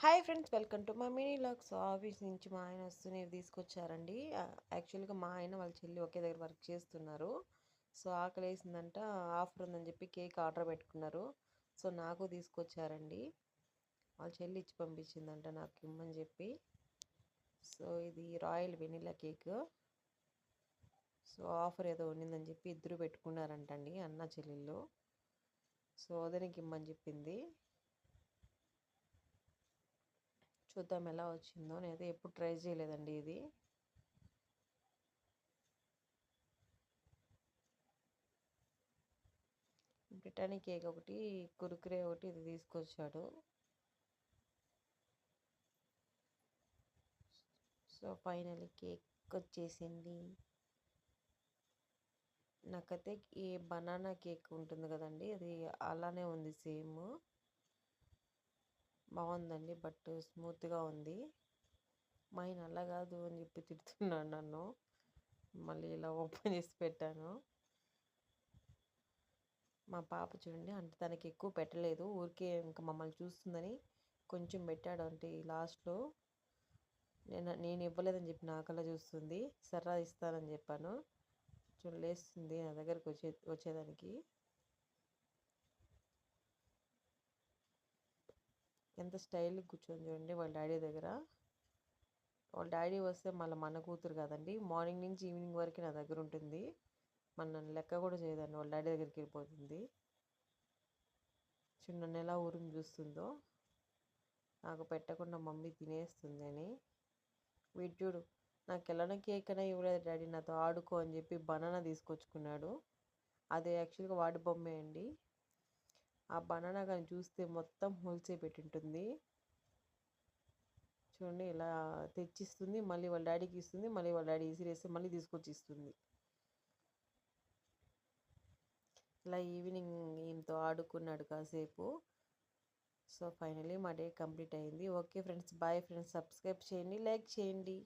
Hi friends, welcome to my mini logs. Office నుంచి మా ఆయన వస్తూనే తీసుకొచ్చారండి. యాక్చువల్గా మా ఆయన వాళ్ళ చెల్లి ఒకే దగ్గర వర్క్ చేస్తున్నారు. సో ఆకలి వేసిందంట, ఆఫర్ ఉందని చెప్పి కేక్ ఆర్డర్ పెట్టుకున్నారు. సో నాకు తీసుకొచ్చారండి. వాళ్ళ చెల్లి ఇచ్చి పంపించిందంట నాకు ఇమ్మని చెప్పి. సో ఇది royal vanilla cake. So offer ఏదో ఉన్నిందని చెప్పి ఇద్దరు పెట్టుకున్నారంటండి, అన్న చెల్లెళ్ళు. సో వదనికి ఇమ్మని చెప్పింది. చూద్దాం ఎలా వచ్చిందో. నేనైతే ఎప్పుడు ట్రై చేయలేదండి ఇది. బ్రిటానీ కేక్ ఒకటి, కురుకురే ఒకటి ఇది తీసుకొచ్చాడు. సో ఫైనల్లీ కేక్ వచ్చేసింది. నాకైతే ఈ బనానా కేక్ ఉంటుంది కదండి, అది అలానే ఉంది, సేమ్. బాగుందండి, బట్ స్మూత్గా ఉంది. మా ఆయన అలా కాదు అని చెప్పి తిడుతున్నాడు నన్ను. మళ్ళీ ఇలా ఓపెన్ చేసి పెట్టాను. మా పాప చూడండి, అంటే తనకి ఎక్కువ పెట్టలేదు, ఊరికే ఇంకా మమ్మల్ని చూస్తుందని కొంచెం పెట్టాడు. అంటే లాస్ట్లో నేను ఇవ్వలేదని చెప్పి నాకల్లా చూస్తుంది. సర్రా ఇస్తానని చెప్పాను. లేస్తుంది నా దగ్గరకు వచ్చేదానికి. ఎంత స్టైల్గా కూర్చొని చూడండి వాళ్ళ డాడీ దగ్గర. వాళ్ళ డాడీ వస్తే మళ్ళీ మన కూతురు కదండి, మార్నింగ్ నుంచి ఈవినింగ్ వరకు నా దగ్గర ఉంటుంది. నన్ను లెక్క కూడా చేయదండి, వాళ్ళ డాడీ దగ్గరికి వెళ్ళిపోతుంది. చిన్న నెల ఊరిని చూస్తుందో, నాకు పెట్టకుండా మమ్మీ తినేస్తుంది అని. వీడ్యూడు నాకు ఎలానో కేక్ అయినా ఇవ్వలేదు డాడీ, నాతో ఆడుకో అని చెప్పి బనానా తీసుకొచ్చుకున్నాడు. అది యాక్చువల్గా వాడి బొమ్మే అండి. ఆ బనానా కానీ చూస్తే మొత్తం హోల్సే పెట్టుంటుంది. చూడండి ఇలా తెచ్చిస్తుంది, మళ్ళీ వాళ్ళ డాడీకి ఇస్తుంది, మళ్ళీ వాళ్ళ డాడీ ఇసిరేస్తే మళ్ళీ తీసుకొచ్చి ఇస్తుంది. ఇలా ఈవినింగ్ ఈమెతో ఆడుకున్నాడు కాసేపు. సో ఫైనలీ మా డే కంప్లీట్ అయింది. Okay friends, bye friends. Subscribe చేయండి, లైక్ చేయండి.